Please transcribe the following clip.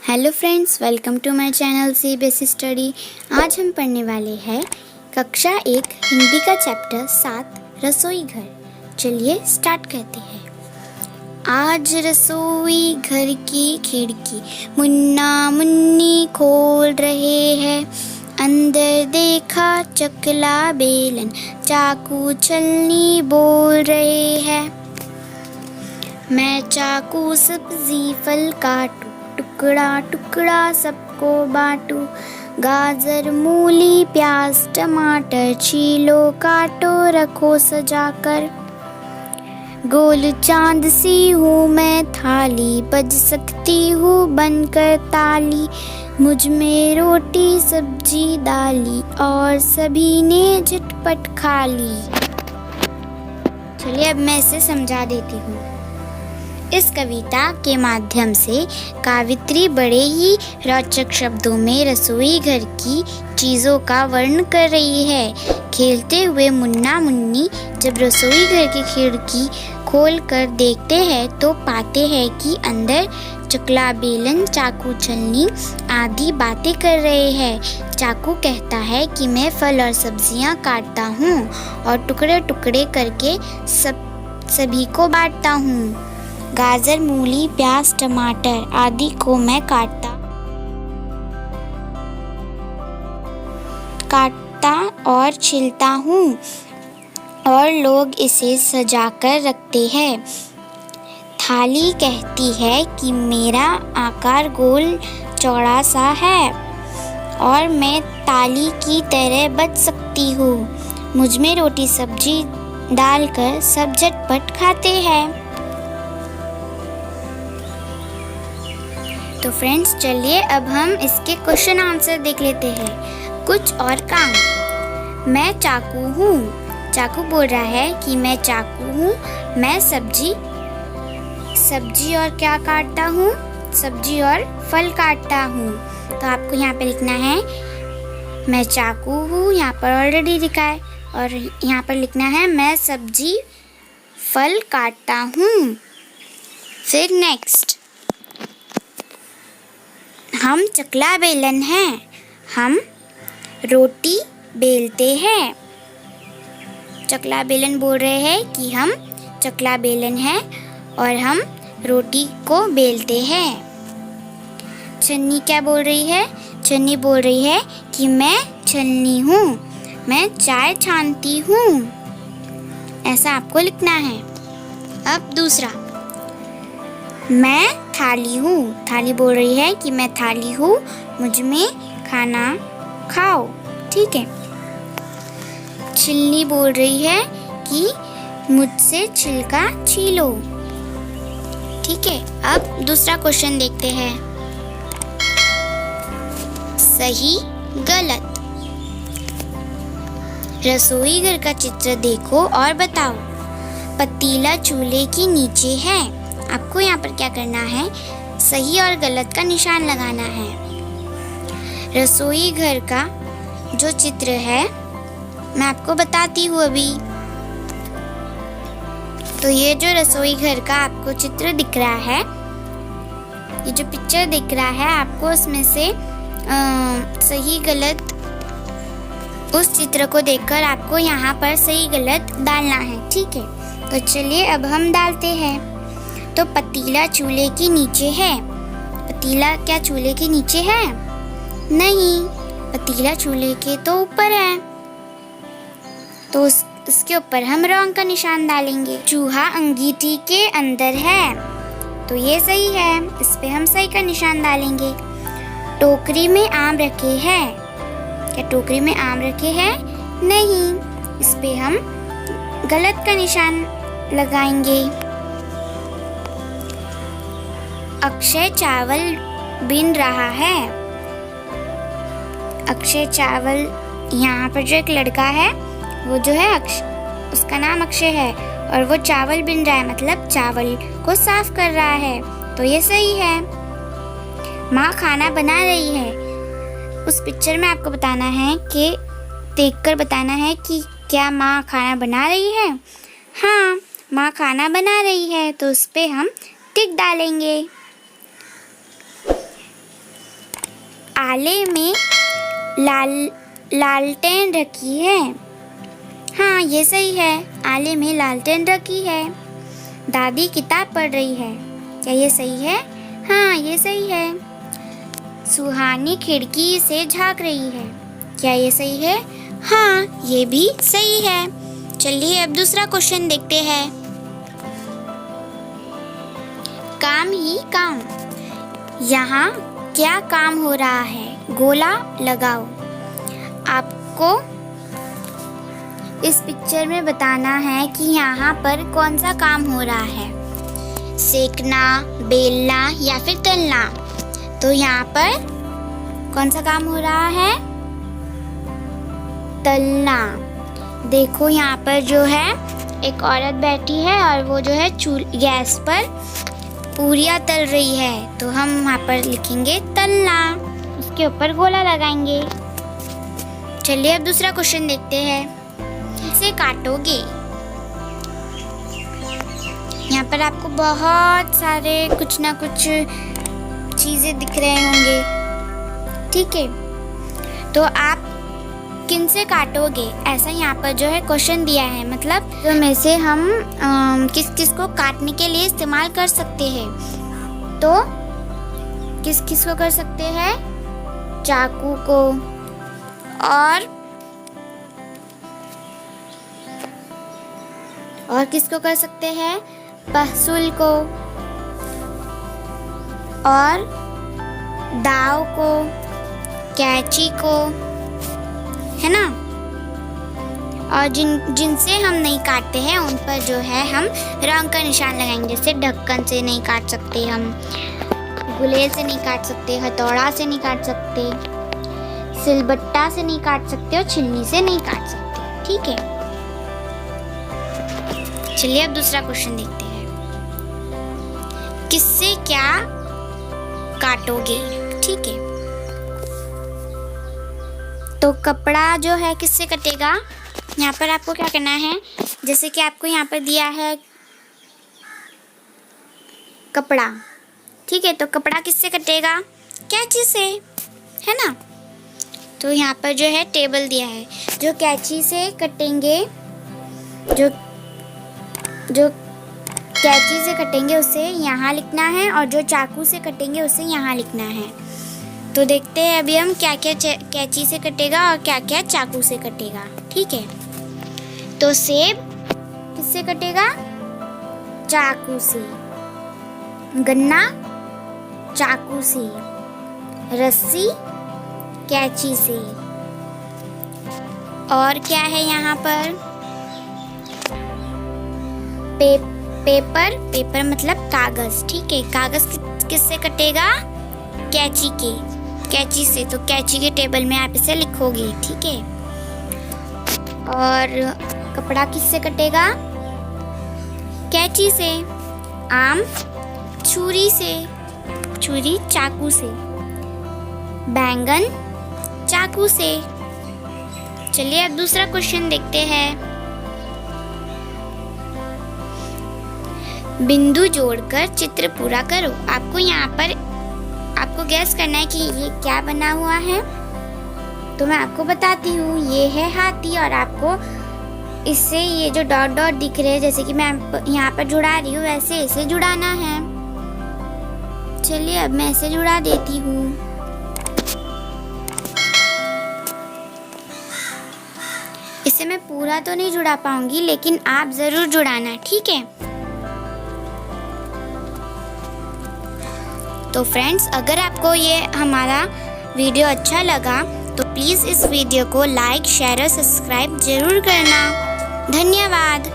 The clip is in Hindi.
Hello friends, welcome to my channel CBSE study. आज हम पढ़ने वाले हैं कक्षा 1 हिंदी का चैप्टर 7 रसोई घर। चलिए स्टार्ट करते हैं। आज रसोई घर की खिड़की मुन्ना मुन्नी खोल रहे हैं। अंदर देखा चकला बेलन चाकू छलनी बोल रहे हैं। मैं चाकू सब्जी फल काटूं, टुकड़ा टुकड़ा सबको बांटू। गाजर मूली प्याज टमाटर छीलो काटो रखो सजाकर। गोल चांद सी हूँ मैं थाली, बज सकती हूँ बनकर ताली। मुझ में रोटी सब्जी डाली और सभी ने झटपट खा ली। चलिए अब मैं इसे समझा देती हूँ। इस कविता के माध्यम से कावित्री बड़े ही रोचक शब्दों में रसोई घर की चीज़ों का वर्णन कर रही है। खेलते हुए मुन्ना मुन्नी जब रसोई घर की खिड़की खोल कर देखते हैं तो पाते हैं कि अंदर चकला बेलन चाकू छलनी आदि बातें कर रहे हैं। चाकू कहता है कि मैं फल और सब्जियां काटता हूँ और टुकड़े टुकड़े करके सभी को बांटता हूँ। गाजर मूली प्याज टमाटर आदि को मैं काटता और छीलता हूँ और लोग इसे सजाकर रखते हैं। थाली कहती है कि मेरा आकार गोल चौड़ा सा है और मैं ताली की तरह बच सकती हूँ। मुझ में रोटी सब्जी डालकर सब झटपट खाते हैं। तो फ्रेंड्स चलिए अब हम इसके क्वेश्चन आंसर देख लेते हैं। कुछ और काम। मैं चाकू हूँ। चाकू बोल रहा है कि मैं चाकू हूँ। मैं सब्जी और क्या काटता हूँ? सब्जी और फल काटता हूँ। तो आपको यहाँ पे लिखना है मैं चाकू हूँ, यहाँ पर ऑलरेडी लिखा है, और यहाँ पर लिखना है मैं सब्जी फल काटता हूँ। फिर नेक्स्ट, हम चकला बेलन हैं। हम रोटी बेलते हैं। चकला बेलन बोल रहे हैं कि हम चकला बेलन हैं और हम रोटी को बेलते हैं। छन्नी क्या बोल रही है? छन्नी बोल रही है कि मैं छलनी हूँ, मैं चाय छानती हूँ। ऐसा आपको लिखना है। अब दूसरा, मैं थाली हूँ। थाली बोल रही है कि मैं थाली हूँ, मुझ में खाना खाओ। ठीक है। छिलनी बोल रही है कि मुझसे छिलका छीलो। ठीक है। अब दूसरा क्वेश्चन देखते हैं। सही गलत। रसोई घर का चित्र देखो और बताओ। पतीला चूल्हे के नीचे है। आपको यहाँ पर क्या करना है? सही और गलत का निशान लगाना है। रसोई घर का जो चित्र है मैं आपको बताती हूँ अभी। तो ये जो रसोई घर का आपको चित्र दिख रहा है, ये जो पिक्चर दिख रहा है आपको, उसमें से सही गलत उस चित्र को देखकर आपको यहाँ पर सही गलत डालना है। ठीक है। तो चलिए अब हम डालते हैं। तो पतीला चूल्हे के नीचे है। पतीला क्या चूल्हे के नीचे है? नहीं, पतीला चूल्हे के तो ऊपर है। तो उसके ऊपर हम रॉन्ग का निशान डालेंगे। चूहा अंगीठी के अंदर है। तो ये सही है, इस पे हम सही का निशान डालेंगे। टोकरी में आम रखे हैं। क्या टोकरी में आम रखे हैं? नहीं, इस पे हम गलत का निशान लगाएंगे। अक्षय चावल बीन रहा है। अक्षय चावल, यहाँ पर जो एक लड़का है वो जो है उसका नाम अक्षय है और वो चावल बीन रहा है, मतलब चावल को साफ कर रहा है। तो ये सही है। माँ खाना बना रही है। उस पिक्चर में आपको बताना है कि देखकर बताना है कि क्या माँ खाना बना रही है? हाँ, माँ खाना बना रही है, तो उस पे हम टिक डालेंगे। आले में लालटेन रखी है। हाँ, ये सही है, आले में लालटेन रखी है। दादी किताब पढ़ रही है। क्या ये सही है? हाँ, ये सही है। सुहानी खिड़की से झांक रही है। क्या ये सही है? हाँ, ये भी सही है। चलिए अब दूसरा क्वेश्चन देखते हैं। काम ही काम। यहाँ क्या काम हो रहा है? गोला लगाओ। आपको इस पिक्चर में बताना है कि यहाँ पर कौन सा काम हो रहा है, सेकना, बेलना या फिर तलना। तो यहाँ पर कौन सा काम हो रहा है? तलना। देखो यहाँ पर जो है एक औरत बैठी है और वो जो है गैस पर पूरियाँ तल रही है। तो हम वहाँ पर लिखेंगे तलना, उसके ऊपर गोला लगाएंगे। चलिए अब दूसरा क्वेश्चन देखते हैं। इसे काटोगे। यहाँ पर आपको बहुत सारे कुछ ना कुछ चीज़ें दिख रहे होंगे, ठीक है। तो आप किन से काटोगे, ऐसा यहाँ पर जो है क्वेश्चन दिया है। मतलब तो में से हम किस किस को काटने के लिए इस्तेमाल कर सकते हैं। तो किस किस को कर सकते हैं? चाकू को और किसको कर सकते हैं? पहसुल को और दाव को, कैंची को, है ना। और जिनसे हम नहीं काटते हैं उन पर जो है हम रंग का निशान लगाएंगे। जैसे ढक्कन से नहीं काट सकते, हम गुलेल से नहीं काट सकते, हथौड़ा से नहीं काट सकते, सिलबट्टा से नहीं काट सकते और छिलनी से नहीं काट सकते, ठीक है। चलिए अब दूसरा क्वेश्चन देखते हैं। किससे क्या काटोगे, ठीक है। तो कपड़ा जो है किससे कटेगा? यहाँ पर आपको क्या करना है, जैसे कि आपको यहाँ पर दिया है कपड़ा, ठीक है। तो कपड़ा किससे कटेगा? कैंची से, है ना। तो यहाँ पर जो है टेबल दिया है, जो कैंची से कटेंगे, जो कैंची से कटेंगे उसे यहाँ लिखना है, और जो चाकू से कटेंगे उसे यहाँ लिखना है। तो देखते हैं अभी हम क्या क्या कैंची से कटेगा और क्या क्या चाकू से कटेगा, ठीक है। तो सेब किससे कटेगा? चाकू से। गन्ना चाकू से। रस्सी कैंची से। और क्या है यहाँ पर? पेपर मतलब कागज, ठीक है। कागज किससे कटेगा? कैंची से। तो कैंची के टेबल में आप इसे लिखोगे, ठीक है। और कपड़ा किससे कटेगा? कैंची से। आम छुरी से, छुरी चाकू से। बैंगन चाकू से। चलिए अब दूसरा क्वेश्चन देखते हैं। बिंदु जोड़कर चित्र पूरा करो। आपको यहाँ पर आपको गैस करना है कि ये क्या बना हुआ है। तो मैं आपको बताती हूँ, ये है हाथी, और आपको इससे ये जो डॉट डॉट दिख रहे हैं, जैसे कि मैं यहाँ पर जुड़ा रही हूँ, वैसे इसे जुड़ाना है। चलिए अब मैं इसे जुड़ा देती हूँ। इसे मैं पूरा तो नहीं जुड़ा पाऊंगी, लेकिन आप जरूर जुड़ाना, ठीक है। तो फ्रेंड्स, अगर आपको ये हमारा वीडियो अच्छा लगा तो प्लीज़ इस वीडियो को लाइक, शेयर और सब्सक्राइब जरूर करना। धन्यवाद।